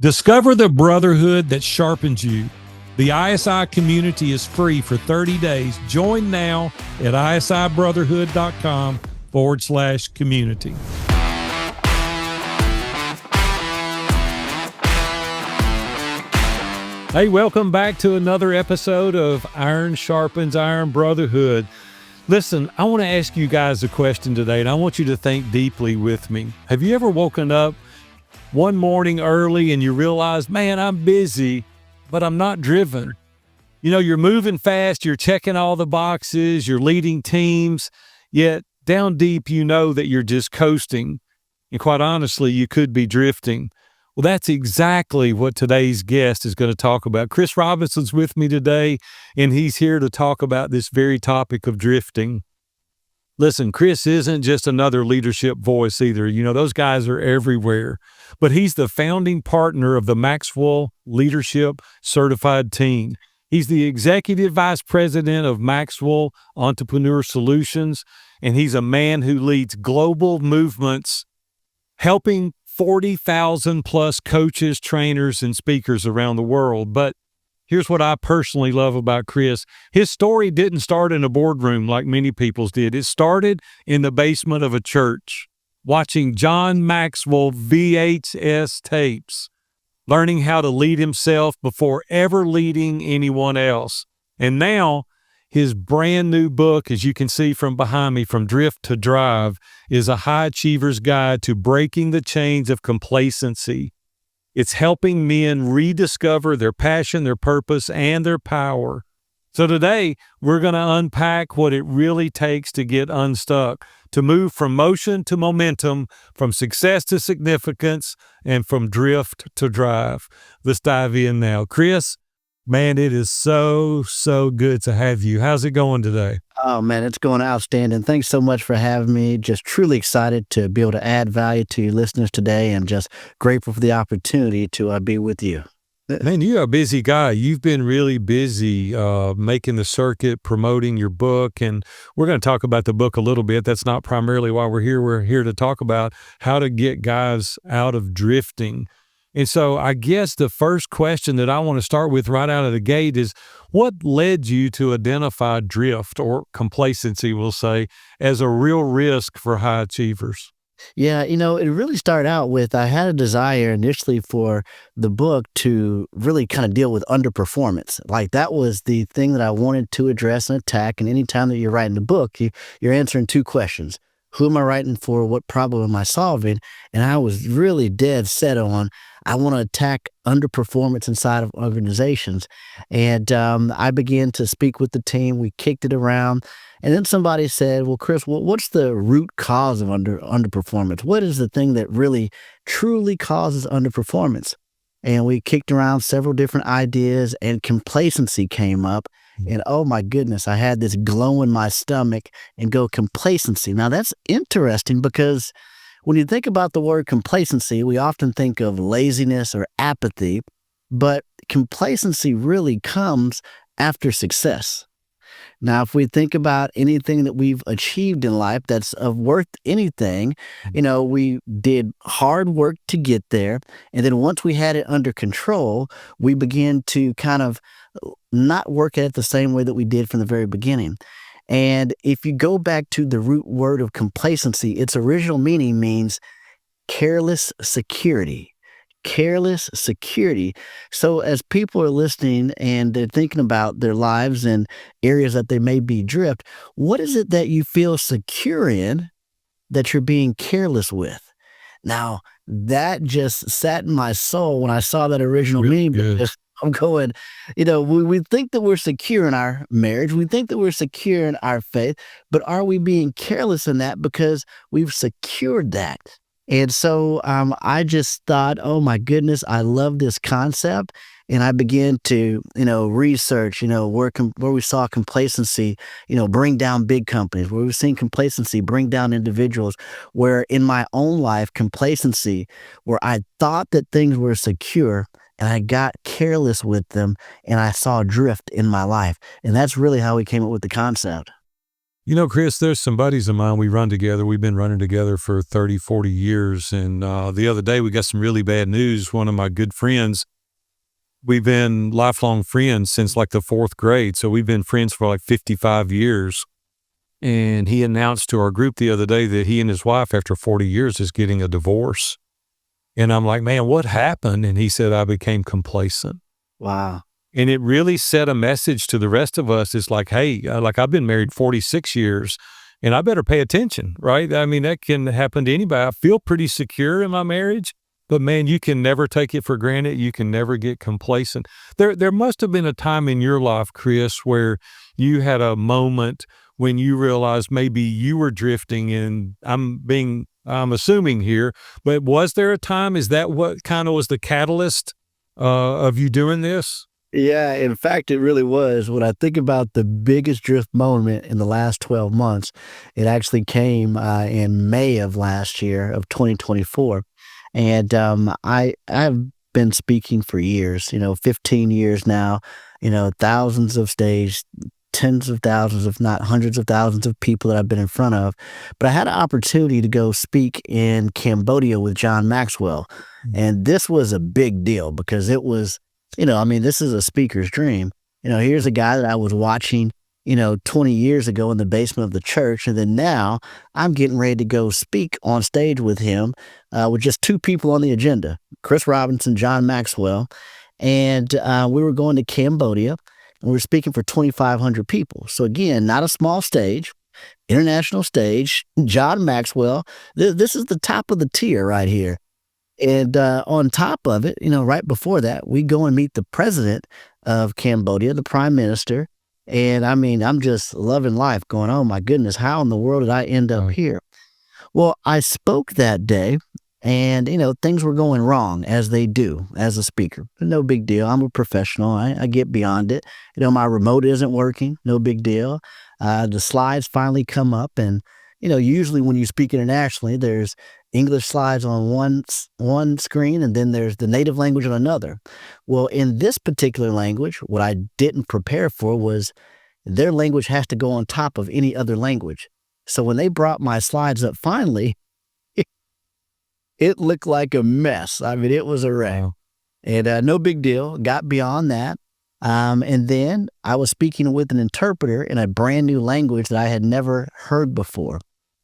Discover the brotherhood that sharpens you. The ISI community is free for 30 days. Join now at isibrotherhood.com/community. Hey, welcome back to another episode of Iron Sharpens Iron Brotherhood. Listen, I want to ask you guys a question today, and I want you to think deeply with me. Have you ever woken up one morning early and you realize, man, I'm busy, but I'm not driven? You know, you're moving fast, you're checking all the boxes, you're leading teams, yet down deep you know that you're just coasting. And quite honestly, you could be drifting. Well, that's exactly what today's guest is going to talk about. Chris Robinson's with me today, and he's here to talk about this very topic of drifting. Listen, Chris isn't just another leadership voice either. You know, those guys are everywhere. But he's the founding partner of the Maxwell Leadership Certified Team. He's the executive vice president of Maxwell Entrepreneur Solutions, and he's a man who leads global movements, helping 40,000 plus coaches, trainers, and speakers around the world. But here's what I personally love about Chris. His story didn't start in a boardroom like many people's did. It started in the basement of a church, watching John Maxwell VHS tapes, learning how to lead himself before ever leading anyone else. And now his brand new book, as you can see from behind me, From Drift to Drive, is a high achiever's guide to breaking the chains of complacency. It's helping men rediscover their passion, their purpose, and their power. So today, we're going to unpack what it really takes to get unstuck, to move from motion to momentum, from success to significance, and from drift to drive. Let's dive in now. Chris, man, it is so good to have you. How's it going today? Oh, man, it's going outstanding. Thanks so much for having me. Just truly excited to be able to add value to your listeners today, and just grateful for the opportunity to be with you. Man, you're a busy guy. You've been really busy making the circuit, promoting your book, and we're going to talk about the book a little bit. That's not primarily why we're here. We're here to talk about how to get guys out of drifting. And so I guess the first question that I want to start with right out of the gate is, what led you to identify drift, or complacency, we'll say, as a real risk for high achievers? Yeah, it really started out with, I had a desire initially for the book to really kind of deal with underperformance. Like, that was the thing that I wanted to address and attack. And anytime that you're writing a book, you're answering two questions. Who am I writing for? What problem am I solving? And I was really dead set on, I want to attack underperformance inside of organizations. And I began to speak with the team. We kicked it around. And then somebody said, well, Chris, what's the root cause of underperformance? What is the thing that really truly causes underperformance? And we kicked around several different ideas, and complacency came up. And oh my goodness, I had this glow in my stomach and go, complacency. Now that's interesting, because when you think about the word complacency, we often think of laziness or apathy, but complacency really comes after success. Now, if we think about anything that we've achieved in life that's of worth anything, we did hard work to get there. And then once we had it under control, we began to kind of not work at it the same way that we did from the very beginning. And if you go back to the root word of complacency, its original meaning means careless security. Careless security. So as people are listening and they're thinking about their lives and areas that they may be drift, what is it that you feel secure in that you're being careless with? Now, that just sat in my soul when I saw that original meaning. Because I'm going, we think that we're secure in our marriage. We think that we're secure in our faith, but are we being careless in that because we've secured that? And so I just thought, oh my goodness, I love this concept. And I began to, research, where we saw complacency, bring down big companies, where we've seen complacency bring down individuals, where in my own life, complacency, where I thought that things were secure and I got careless with them, and I saw drift in my life. And that's really how we came up with the concept. Chris, there's some buddies of mine. We run together. We've been running together for 30, 40 years. And the other day, we got some really bad news. One of my good friends, we've been lifelong friends since like the fourth grade. So we've been friends for like 55 years. And he announced to our group the other day that he and his wife, after 40 years, is getting a divorce. And I'm like, man, what happened? And he said, I became complacent. Wow. And it really set a message to the rest of us. It's like, hey, like I've been married 46 years and I better pay attention, right? I mean, that can happen to anybody. I feel pretty secure in my marriage, but man, you can never take it for granted. You can never get complacent. There must have been a time in your life, Chris, where you had a moment when you realized maybe you were drifting, and I'm assuming here, but was there a time? Is that what kind of was the catalyst of you doing this? Yeah, in fact, it really was. When I think about the biggest drift moment in the last 12 months, it actually came in May of last year of 2024. And I've been speaking for years, 15 years now, thousands of stage, tens of thousands, if not hundreds of thousands of people that I've been in front of. But I had an opportunity to go speak in Cambodia with John Maxwell. And this was a big deal because it was, this is a speaker's dream. Here's a guy that I was watching, 20 years ago in the basement of the church. And then now I'm getting ready to go speak on stage with him with just two people on the agenda, Chris Robinson, John Maxwell. And we were going to Cambodia and we were speaking for 2,500 people. So again, not a small stage, international stage, John Maxwell. This is the top of the tier right here. And on top of it, right before that, we go and meet the president of Cambodia, the prime minister. And I mean, I'm just loving life going, oh my goodness, how in the world did I end up here? Well, I spoke that day and, things were going wrong as they do as a speaker. No big deal. I'm a professional. I get beyond it. My remote isn't working. No big deal. The slides finally come up and, usually when you speak internationally, there's English slides on one screen, and then there's the native language on another. Well, in this particular language, what I didn't prepare for was their language has to go on top of any other language. So when they brought my slides up finally, it looked like a mess. I mean, it was a wreck. Wow. And no big deal. Got beyond that. And then I was speaking with an interpreter in a brand new language that I had never heard before.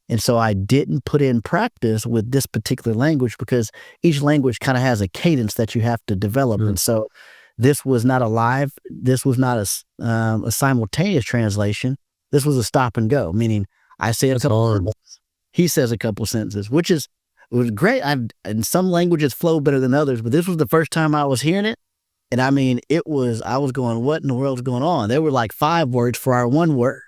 And so I didn't put in practice with this particular language because each language kind of has a cadence that you have to develop. Sure. And so this was not this was not a simultaneous translation. This was a stop and go, meaning I say a couple sentences, he says a couple sentences, it was great. And some languages flow better than others, but this was the first time I was hearing it. And I mean, I was going, what in the world's going on? There were like 5 words for our one word.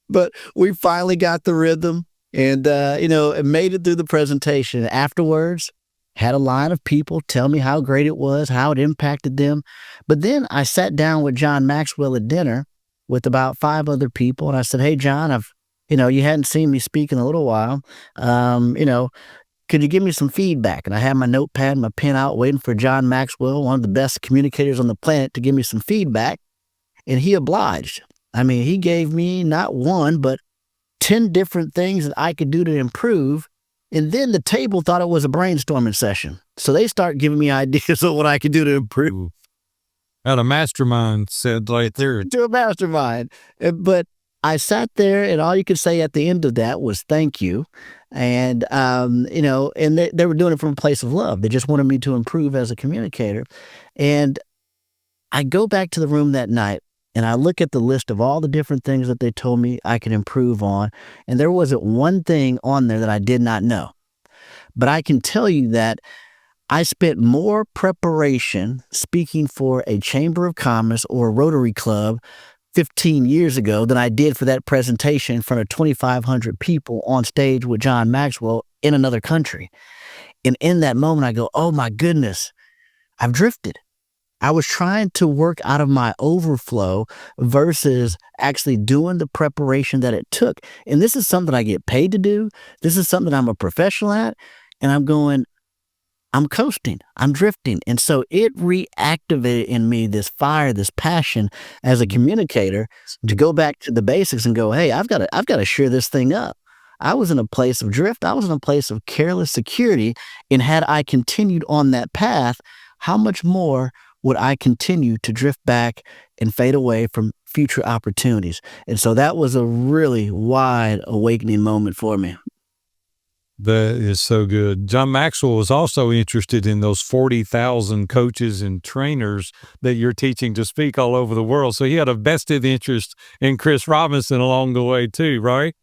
But we finally got the rhythm and, it made it through the presentation. Afterwards, had a line of people tell me how great it was, how it impacted them. But then I sat down with John Maxwell at dinner with about 5 other people. And I said, hey, John, you hadn't seen me speak in a little while. Could you give me some feedback? And I had my notepad, my pen out waiting for John Maxwell, one of the best communicators on the planet, to give me some feedback. And he obliged. I mean, he gave me not one, but 10 different things that I could do to improve. And then the table thought it was a brainstorming session. So they start giving me ideas of what I could do to improve. Out of mastermind said right there. To a mastermind. But I sat there and all you could say at the end of that was thank you. And, and they were doing it from a place of love. They just wanted me to improve as a communicator. And I go back to the room that night and I look at the list of all the different things that they told me I could improve on. And there wasn't one thing on there that I did not know. But I can tell you that I spent more preparation speaking for a Chamber of Commerce or a Rotary Club 15 years ago than I did for that presentation in front of 2,500 people on stage with John Maxwell in another country. And in that moment, I go, oh my goodness, I've drifted. I was trying to work out of my overflow versus actually doing the preparation that it took. And this is something I get paid to do. This is something I'm a professional at. And I'm going, I'm coasting, I'm drifting. And so it reactivated in me this fire, this passion as a communicator to go back to the basics and go, hey, I've got to shear this thing up. I was in a place of drift. I was in a place of careless security. And had I continued on that path, how much more would I continue to drift back and fade away from future opportunities? And so that was a really wide awakening moment for me. That is so good. John Maxwell was also interested in those 40,000 coaches and trainers that you're teaching to speak all over the world. So he had a vested interest in Chris Robinson along the way too, right?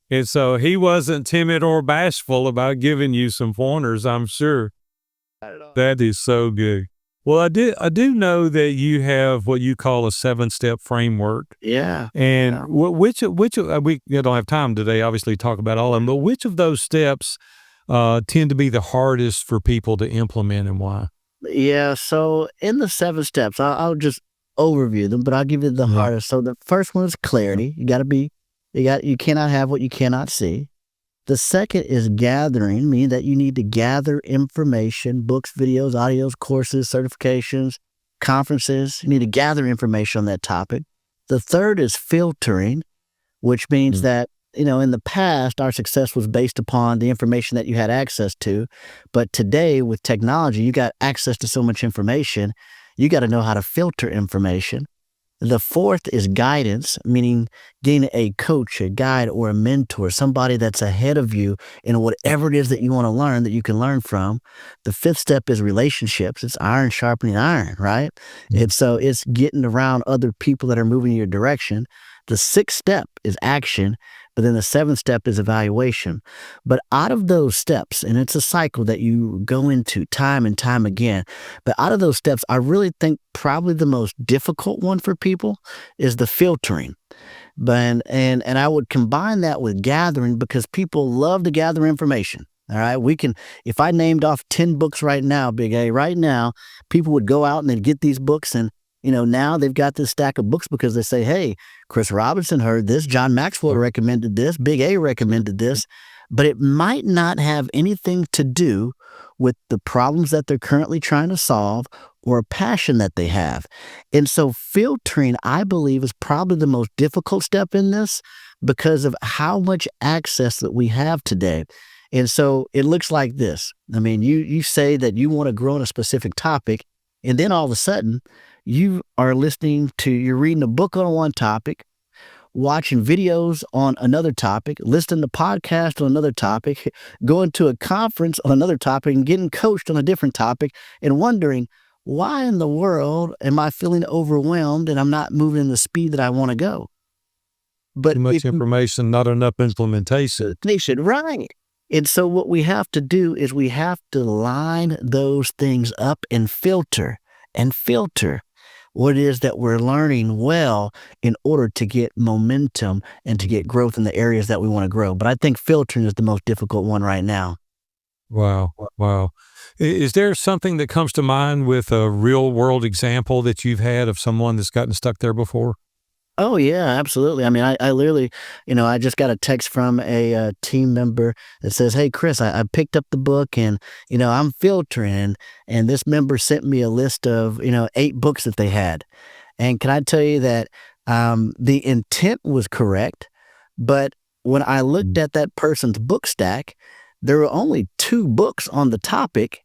And so he wasn't timid or bashful about giving you some pointers, I'm sure. Not at all. That is so good. Well, I do know that you have what you call a 7-step framework. Yeah. And Yeah. which we don't have time today, obviously, to talk about all of them, but which of those steps tend to be the hardest for people to implement and why? Yeah. So in the 7 steps, I'll just overview them, but I'll give you the Yeah. hardest. So the first one is clarity. You cannot have what you cannot see. The second is gathering, meaning that you need to gather information, books, videos, audios, courses, certifications, conferences. You need to gather information on that topic. The third is filtering, which means Mm. that, in the past, our success was based upon the information that you had access to. But today, with technology, you got access to so much information, you got to know how to filter information. The fourth is guidance, meaning getting a coach, a guide, or a mentor, somebody that's ahead of you in whatever it is that you want to learn that you can learn from. The fifth step is relationships. It's iron sharpening iron, right? And so it's getting around other people that are moving in your direction. The sixth step is action, but then the seventh step is evaluation. But out of those steps, and it's a cycle that you go into time and time again, but out of those steps, I really think probably the most difficult one for people is the filtering. And I would combine that with gathering because people love to gather information. All right. If I named off 10 books right now, Big A, right now, people would go out and they'd get these books. And, now they've got this stack of books because they say, hey, Chris Robinson heard this. John Maxwell recommended this. Big A recommended this. But it might not have anything to do with the problems that they're currently trying to solve or a passion that they have. And so filtering, I believe, is probably the most difficult step in this because of how much access that we have today. And so it looks like this. I mean, you say that you want to grow on a specific topic, and then all of a sudden you're reading a book on one topic, watching videos on another topic, listening to podcasts on another topic, going to a conference on another topic, and getting coached on a different topic, and wondering, why in the world am I feeling overwhelmed and I'm not moving in the speed that I want to go? But Too much information, not enough implementation. right. And so what we have to do is we have to line those things up and filter what it is that we're learning well in order to get momentum and to get growth in the areas that we want to grow. But I think filtering is the most difficult one right now. Wow. Wow. Is there something that comes to mind with a real world example that you've had of someone that's gotten stuck there before? Oh yeah, absolutely. I mean, I literally, I just got a text from a team member that says, "Hey, Chris, I picked up the book and I'm filtering, and this member sent me a list of 8 books that they had, and can I tell you that the intent was correct, but when I looked at that person's book stack, there were only 2 books on the topic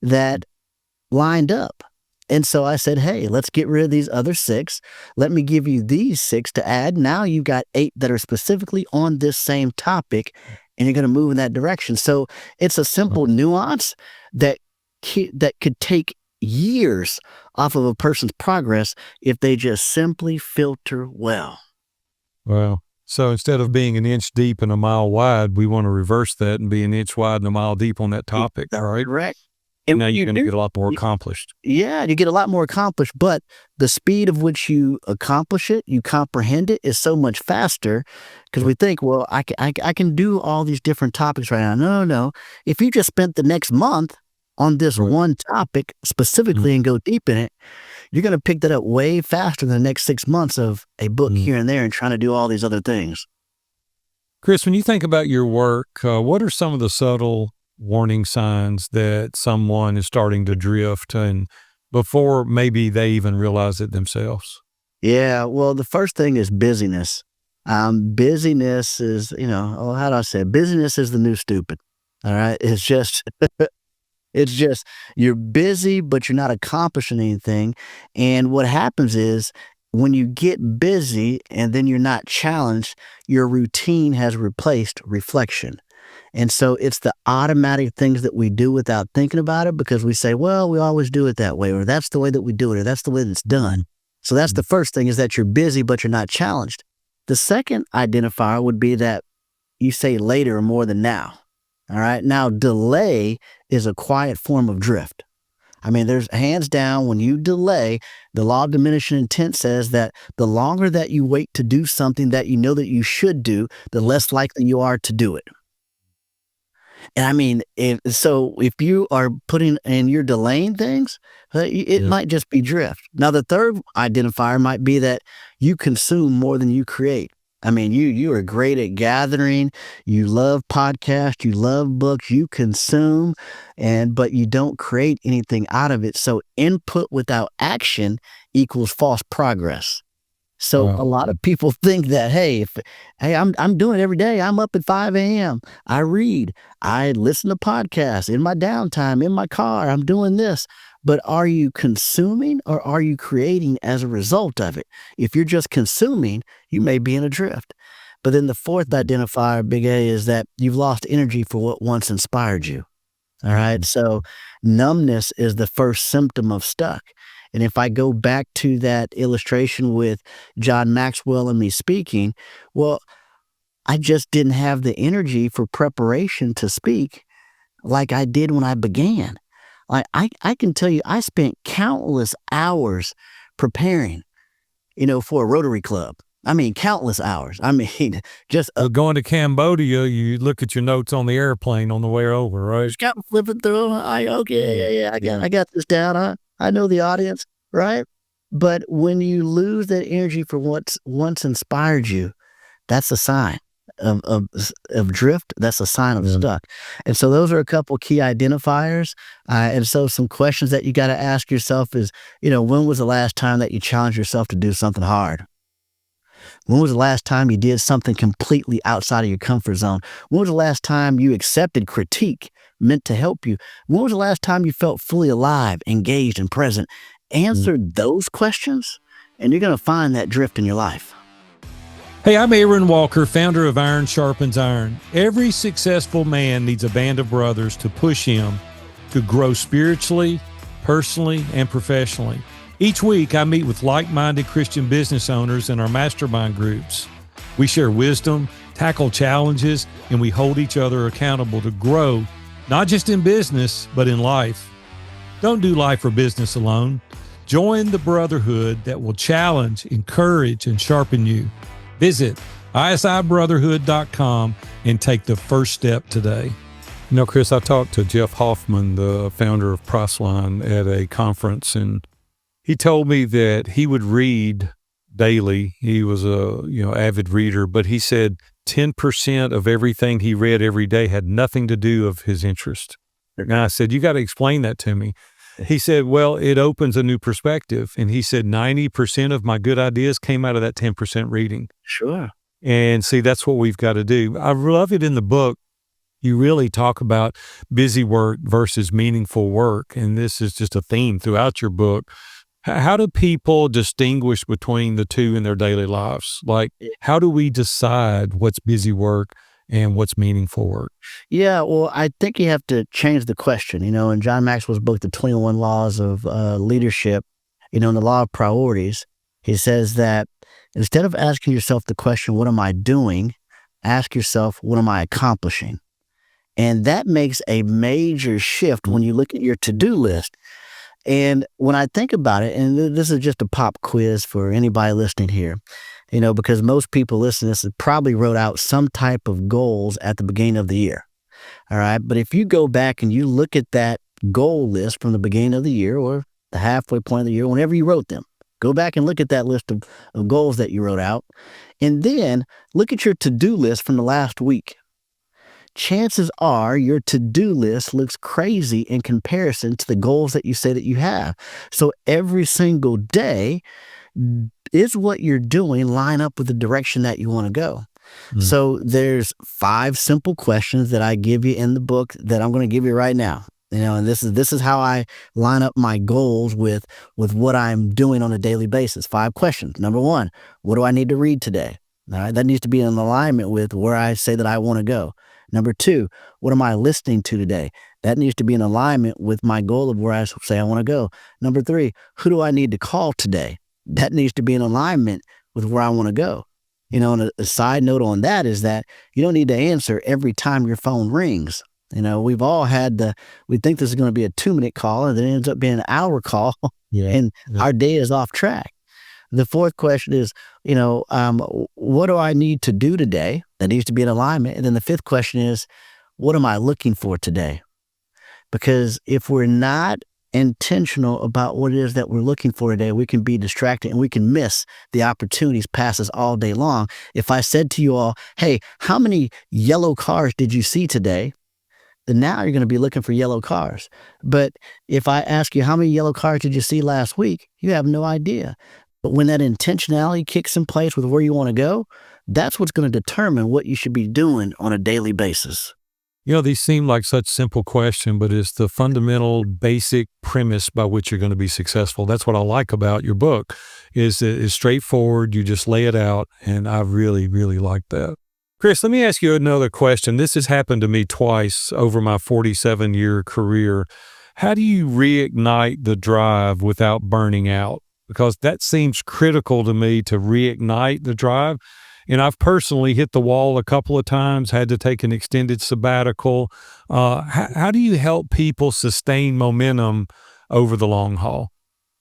that lined up." And so I said, hey, let's get rid of these other 6. Let me give you these 6 to add. Now you've got 8 that are specifically on this same topic, and you're going to move in that direction. So it's a simple nuance that could take years off of a person's progress if they just simply filter well. Well, so instead of being an inch deep and a mile wide, we want to reverse that and be an inch wide and a mile deep on that topic, right? Correct. And now you're going to get a lot more accomplished. Yeah, you get a lot more accomplished, but the speed of which you accomplish it, you comprehend it, is so much faster because we think, well, I can do all these different topics right now. No. If you just spent the next month on this one topic specifically and go deep in it, you're going to pick that up way faster than the next 6 months of a book here and there and trying to do all these other things. Chris, when you think about your work, what are some of the subtle warning signs that someone is starting to drift and before maybe they even realize it themselves? Yeah, well, the first thing is busyness. Busyness is, how do I say it? Busyness is the new stupid. All right. It's just you're busy, but you're not accomplishing anything. And what happens is when you get busy and then you're not challenged, your routine has replaced reflection. And so it's the automatic things that we do without thinking about it because we say, well, we always do it that way, or that's the way that we do it, or that's the way that it's done. So that's the first thing is that you're busy, but you're not challenged. The second identifier would be that you say later more than now. All right. Now, delay is a quiet form of drift. I mean, there's hands down when you delay, the law of diminishing intent says that the longer that you wait to do something that you know that you should do, the less likely you are to do it. And I mean, if you are putting and you're delaying things, it Yeah. might just be drift. Now, the third identifier might be that you consume more than you create. I mean, you are great at gathering. You love podcasts. You love books. You consume, but you don't create anything out of it. So input without action equals false progress. So a Wow. lot of people think that, hey, I'm doing it every day. I'm up at 5 a.m. I read, I listen to podcasts in my downtime, in my car. I'm doing this. But are you consuming or are you creating as a result of it? If you're just consuming, you may be in a drift. But then the fourth identifier, big A, is that you've lost energy for what once inspired you. All right. So numbness is the first symptom of stuck. And if I go back to that illustration with John Maxwell and me speaking, well, I just didn't have the energy for preparation to speak like I did when I began. Like I can tell you, I spent countless hours preparing, for a Rotary Club. I mean, countless hours. I mean, just But going to Cambodia, you look at your notes on the airplane on the way over, right? just kept flipping through 'em. Okay, yeah, I got this down. I know the audience, right? But when you lose that energy for what's once inspired you, that's a sign of drift. That's a sign of Yeah. stuck. And so those are a couple key identifiers. And so some questions that you got to ask yourself is, when was the last time that you challenged yourself to do something hard? When was the last time you did something completely outside of your comfort zone? When was the last time you accepted critique meant to help you? When was the last time you felt fully alive, engaged, and present? Mm. Answer those questions, and you're going to find that drift in your life. Hey, I'm Aaron Walker, founder of Iron Sharpens Iron. Every successful man needs a band of brothers to push him to grow spiritually, personally, and professionally. Each week, I meet with like-minded Christian business owners in our mastermind groups. We share wisdom, tackle challenges, and we hold each other accountable to grow, not just in business, but in life. Don't do life or business alone. Join the brotherhood that will challenge, encourage, and sharpen you. Visit isibrotherhood.com and take the first step today. Chris, I talked to Jeff Hoffman, the founder of Priceline, at a conference, and he told me that he would read daily. He was a avid reader, but he said 10% of everything he read every day had nothing to do of his interest. And I said, you got to explain that to me. He said, well, it opens a new perspective. And he said 90% of my good ideas came out of that 10% reading. Sure. And see, that's what we've got to do. I love it in the book. You really talk about busy work versus meaningful work. And this is just a theme throughout your book. How do people distinguish between the two in their daily lives? Like, how do we decide what's busy work and what's meaningful work? Yeah, well, I think you have to change the question. In John Maxwell's book, The 21 Laws of Leadership, in the law of priorities, he says that instead of asking yourself the question, what am I doing? Ask yourself, what am I accomplishing? And that makes a major shift when you look at your to-do list. And when I think about it, and this is just a pop quiz for anybody listening here, because most people listening to this probably wrote out some type of goals at the beginning of the year. All right. But if you go back and you look at that goal list from the beginning of the year or the halfway point of the year, whenever you wrote them, go back and look at that list of goals that you wrote out. And then look at your to-do list from the last week. chances are your to-do list looks crazy in comparison to the goals that you say that you have. So every single day, is what you're doing line up with the direction that you want to go? Mm. So there's 5 simple questions that I give you in the book that I'm going to give you right now. And this is how I line up my goals with what I'm doing on a daily basis. 5 questions. Number 1, what do I need to read today? All right, that needs to be in alignment with where I say that I want to go. Number 2, what am I listening to today? That needs to be in alignment with my goal of where I say I want to go. Number 3, who do I need to call today? That needs to be in alignment with where I want to go. And a side note on that is that you don't need to answer every time your phone rings. We've all we think this is going to be a 2-minute call, and then it ends up being an hour call, Yeah. and our day is off track. The 4th question is, what do I need to do today? That needs to be in alignment. And then the 5th question is, what am I looking for today? Because if we're not intentional about what it is that we're looking for today, we can be distracted and we can miss the opportunities pass us all day long. If I said to you all, hey, how many yellow cars did you see today? Then now you're going to be looking for yellow cars. But if I ask you, how many yellow cars did you see last week? You have no idea. But when that intentionality kicks in place with where you want to go, that's what's going to determine what you should be doing on a daily basis. These seem like such simple questions, but it's the fundamental basic premise by which you're going to be successful. That's what I like about your book, is that it's straightforward. You just lay it out, and I really, really like that. Chris, let me ask you another question. This has happened to me twice over my 47-year career. How do you reignite the drive without burning out? Because that seems critical to me, to reignite the drive. And I've personally hit the wall a couple of times, had to take an extended sabbatical. How do you help people sustain momentum over the long haul?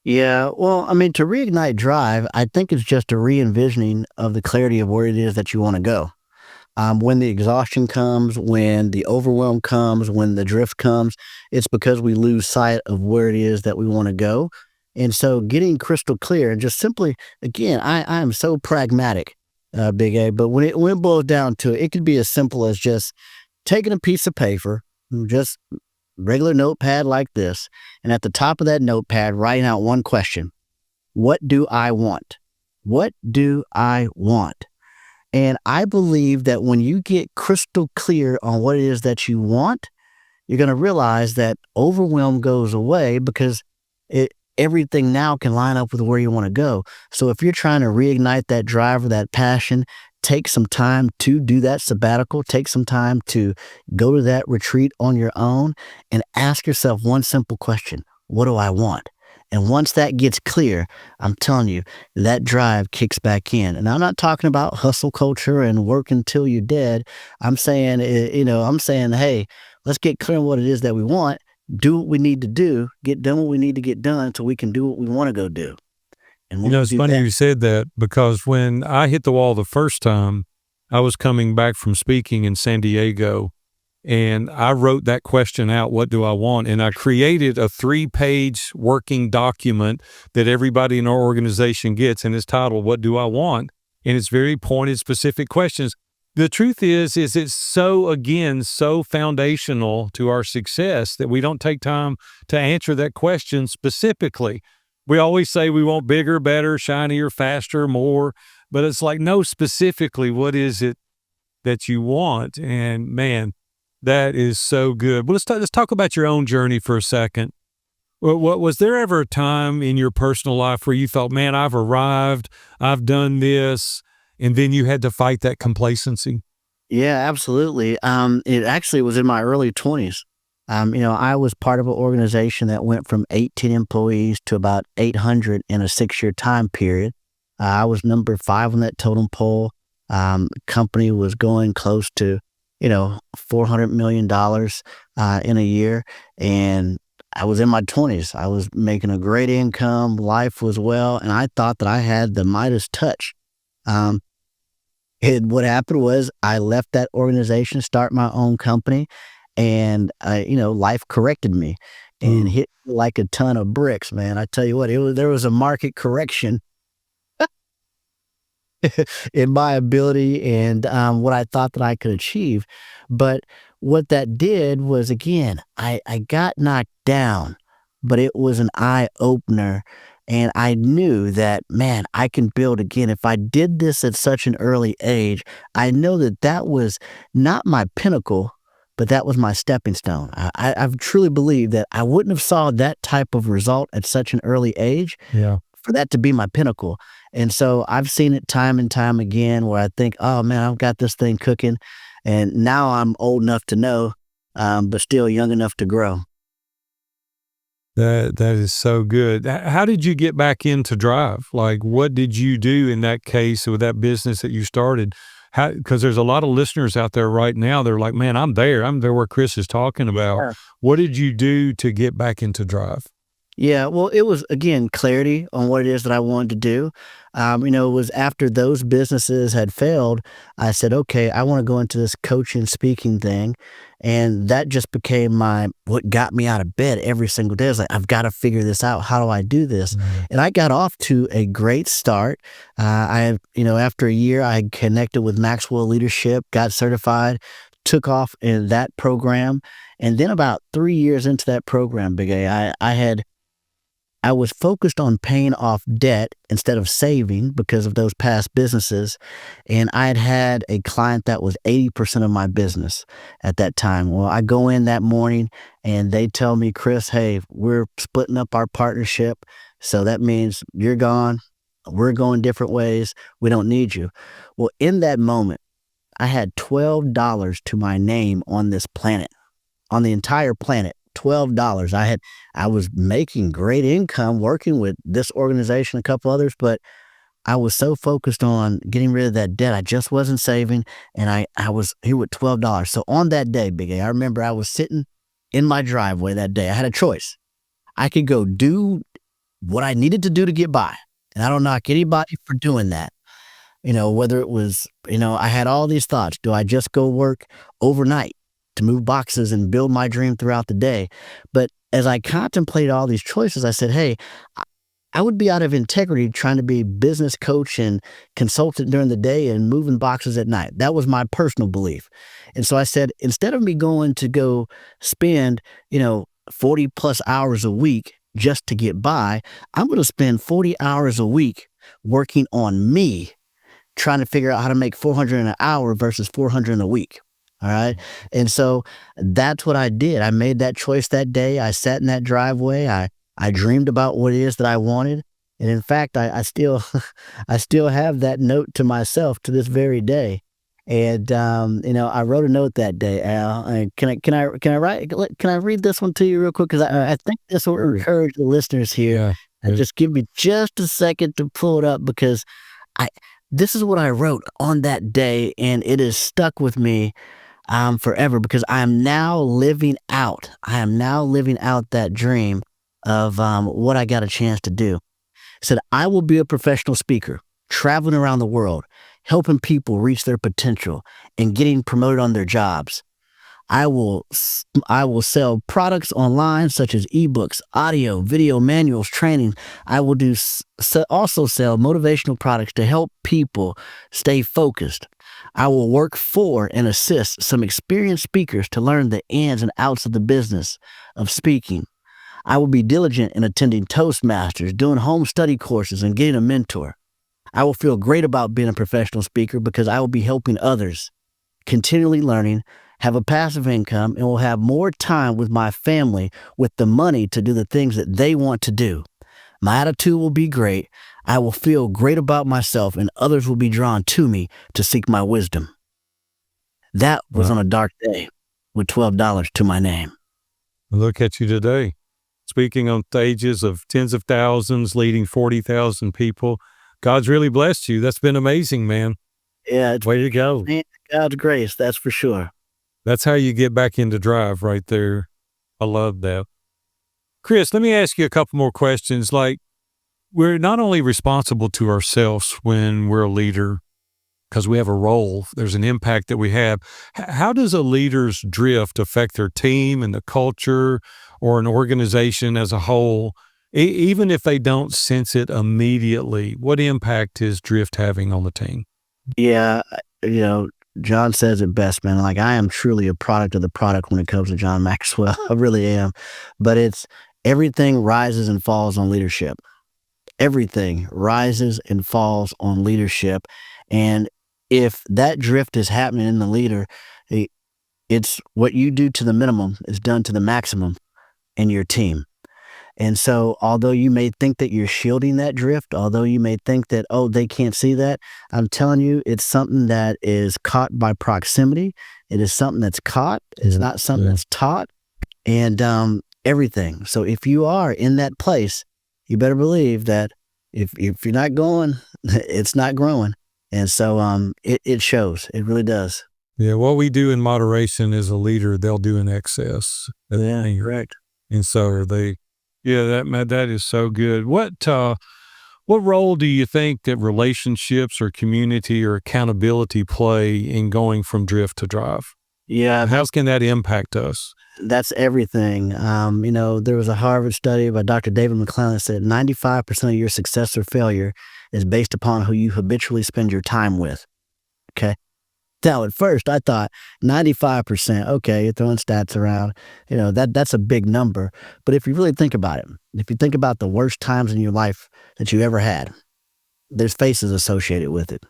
Yeah, well, to reignite drive, I think it's just a re-envisioning of the clarity of where it is that you want to go. When the exhaustion comes, when the overwhelm comes, when the drift comes, it's because we lose sight of where it is that we want to go. And so getting crystal clear and just simply, again, I am so pragmatic, Big A, but when it boils down to it, it could be as simple as just taking a piece of paper, just regular notepad like this, and at the top of that notepad, writing out one question. What do I want? What do I want? And I believe that when you get crystal clear on what it is that you want, you're going to realize that overwhelm goes away because everything now can line up with where you want to go. So if you're trying to reignite that drive or that passion, take some time to do that sabbatical, take some time to go to that retreat on your own and ask yourself one simple question. What do I want? And once that gets clear, I'm telling you, that drive kicks back in. And I'm not talking about hustle culture and work until you're dead. I'm saying, hey, let's get clear on what it is that we want, do what we need to do, get done what we need to get done so we can do what we want to go do. And It's funny you said that, because when I hit the wall the first time, I was coming back from speaking in San Diego, and I wrote that question out, what do I want? And I created a 3-page working document that everybody in our organization gets, and it's titled, What Do I Want? And it's very pointed, specific questions. The truth is it's so foundational to our success that we don't take time to answer that question specifically. We always say we want bigger, better, shinier, faster, more, but it's like, no, specifically, what is it that you want? And man, that is so good. Well, let's talk about your own journey for a second. What was there ever a time in your personal life where you thought, man, I've arrived, I've done this, and then you had to fight that complacency? Yeah, absolutely. It actually was in my early 20s. I was part of an organization that went from 18 employees to about 800 in a 6-year time period. I was number 5 on that totem pole. Company was going close to, $400 million in a year. And I was in my 20s. I was making a great income. Life was well. And I thought that I had the Midas touch. What happened was I left that organization, start my own company. And, life corrected me and hit me like a ton of bricks, man. I tell you what, there was a market correction. in my ability and what I thought that I could achieve. But what that did was, again, I got knocked down, but it was an eye opener. And I knew that, man, I can build again. If I did this at such an early age, I know that that was not my pinnacle, but that was my stepping stone. I've truly believed that I wouldn't have saw that type of result at such an early age Yeah. for that to be my pinnacle. And so I've seen it time and time again where I think, oh man, I've got this thing cooking. And now I'm old enough to know, but still young enough to grow. That is so good. How did you get back into drive? Like, what did you do in that case with that business that you started? How? Because there's a lot of listeners out there right now. They're like, man, I'm there. I'm there where Chris is talking about. Yeah. What did you do to get back into drive? Yeah, well, it was again clarity on what it is that I wanted to do. It was after those businesses had failed, I said, okay, I want to go into this coaching speaking thing. And that just became my what got me out of bed every single day. I was like, I've got to figure this out. How do I do this? Right. And I got off to a great start. After a year, I connected with Maxwell Leadership, got certified, took off in that program. And then about 3 years into that program, Big A, I was focused on paying off debt instead of saving because of those past businesses. And I had a client that was 80% of my business at that time. Well, I go in that morning and they tell me, Chris, hey, we're splitting up our partnership. So that means you're gone. We're going different ways. We don't need you. Well, in that moment, I had $12 to my name on this planet, on the entire planet. $12. I was making great income working with this organization, a couple others, but I was so focused on getting rid of that debt. I just wasn't saving, and I was here with $12. So on that day, Big A, I remember I was sitting in my driveway that day. I had a choice. I could go do what I needed to do to get by, and I don't knock anybody for doing that. Whether it was, I had all these thoughts. Do I just go work overnight to move boxes and build my dream throughout the day? But as I contemplated all these choices, I said, hey, I would be out of integrity trying to be business coach and consultant during the day and moving boxes at night. That was my personal belief. And so I said, instead of me going to go spend, 40 plus hours a week just to get by, I'm going to spend 40 hours a week working on me, trying to figure out how to make 400 an hour versus 400 a week. All right. And so that's what I did. I made that choice that day. I sat in that driveway. I dreamed about what it is that I wanted. And in fact, I still, I still have that note to myself to this very day. And, I wrote a note that day, Al. Can I read this one to you real quick? Cause I think this will encourage the listeners here. Yeah. And just give me just a second to pull it up because this is what I wrote on that day. And it has stuck with me forever because I am now living out. I am now living out that dream of what I got a chance to do. I said, I will be a professional speaker, traveling around the world, helping people reach their potential and getting promoted on their jobs. I will sell products online such as ebooks, audio, video manuals, training. I will also sell motivational products to help people stay focused. I will work for and assist some experienced speakers to learn the ins and outs of the business of speaking. I will be diligent in attending Toastmasters, doing home study courses, and getting a mentor. I will feel great about being a professional speaker because I will be helping others, continually learning, have a passive income, and will have more time with my family with the money to do the things that they want to do. My attitude will be great. I will feel great about myself, and others will be drawn to me to seek my wisdom. That was on a dark day with $12 to my name. Look at you today, speaking on stages of tens of thousands, leading 40,000 people. God's really blessed you. That's been amazing, man. Yeah, it's Way to go. God's grace, that's for sure. That's how you get back into drive right there. I love that. Chris, let me ask you a couple more questions. Like, we're not only responsible to ourselves when we're a leader because we have a role, there's an impact that we have. How does a leader's drift affect their team and the culture or an organization as a whole? Even if they don't sense it immediately, what impact is drift having on the team? Yeah, John says it best, man. Like, I am truly a product of the product when it comes to John Maxwell. I really am. But it's everything rises and falls on leadership. Everything rises and falls on leadership. And if that drift is happening in the leader, i- it's what you do to the minimum is done to the maximum in your team. And so, although you may think that you're shielding that drift, although you may think that, oh, they can't see that, I'm telling you, it's something that is caught by proximity. It is something that's caught. It's not something Yeah. that's taught, and everything. So, if you are in that place, you better believe that if you're not going, it's not growing. And so, it shows. It really does. Yeah, what we do in moderation as a leader, they'll do in excess. Yeah, correct. And so are they. Yeah, that is so good. What role do you think that relationships or community or accountability play in going from drift to drive? Yeah, How can that impact us? that's everything. There was a Harvard study by Dr. David McClellan that said 95% of your success or failure is based upon who you habitually spend your time with. Okay. Now, at first, I thought 95%. Okay, you're throwing stats around. That's a big number. But if you really think about it, if you think about the worst times in your life that you ever had, there's faces associated with it.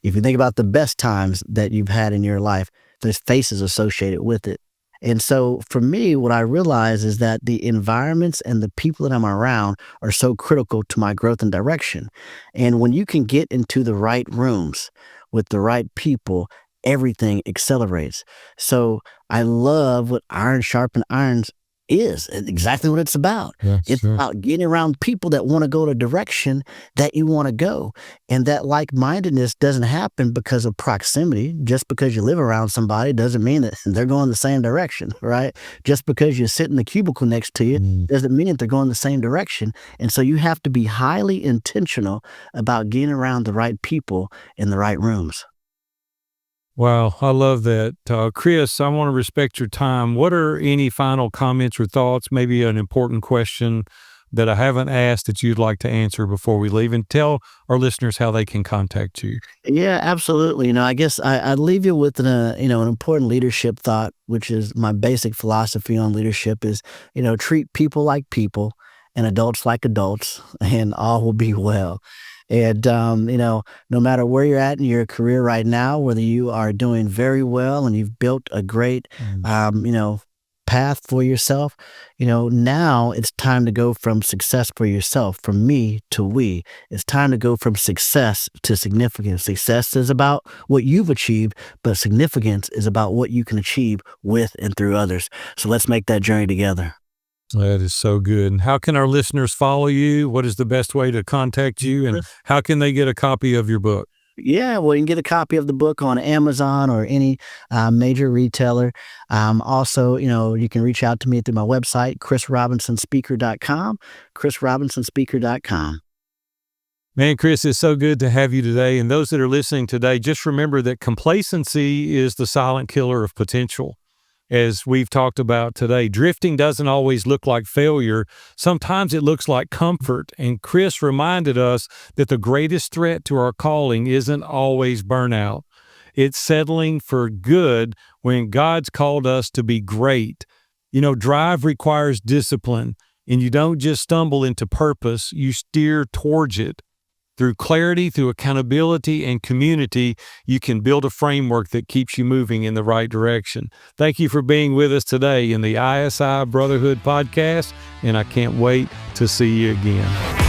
If you think about the best times that you've had in your life, there's faces associated with it. And so for me, what I realize is that the environments and the people that I'm around are so critical to my growth and direction. And when you can get into the right rooms with the right people, everything accelerates. So I love what Iron Sharpen Irons is. It's exactly what it's about. Yeah, It's sure. about getting around people that want to go the direction that you want to go. And that like-mindedness doesn't happen because of proximity. Just because you live around somebody doesn't mean that they're going the same direction, right? Just because you sit in the cubicle next to you Mm. doesn't mean that they're going the same direction. And so you have to be highly intentional about getting around the right people in the right rooms. Wow, I love that. Chris, I want to respect your time. What are any final comments or thoughts, maybe an important question that I haven't asked that you'd like to answer before we leave? And tell our listeners how they can contact you. Yeah, absolutely. I guess I'd leave you with an important leadership thought, which is my basic philosophy on leadership is, treat people like people and adults like adults, and all will be well. And, no matter where you're at in your career right now, whether you are doing very well and you've built a great, Mm. path for yourself, now it's time to go from success for yourself, from me to we. It's time to go from success to significance. Success is about what you've achieved, but significance is about what you can achieve with and through others. So let's make that journey together. That is so good. And how can our listeners follow you? What is the best way to contact you? And how can they get a copy of your book? Yeah, well, you can get a copy of the book on Amazon or any major retailer. Also, you can reach out to me through my website, chrisrobinsonspeaker.com, chrisrobinsonspeaker.com. Man, Chris, it's so good to have you today. And those that are listening today, just remember that complacency is the silent killer of potential. As we've talked about today, drifting doesn't always look like failure. Sometimes it looks like comfort. And Chris reminded us that the greatest threat to our calling isn't always burnout. It's settling for good when God's called us to be great. Drive requires discipline, and you don't just stumble into purpose, you steer towards it. Through clarity, through accountability, and community, you can build a framework that keeps you moving in the right direction. Thank you for being with us today in the ISI Brotherhood Podcast, and I can't wait to see you again.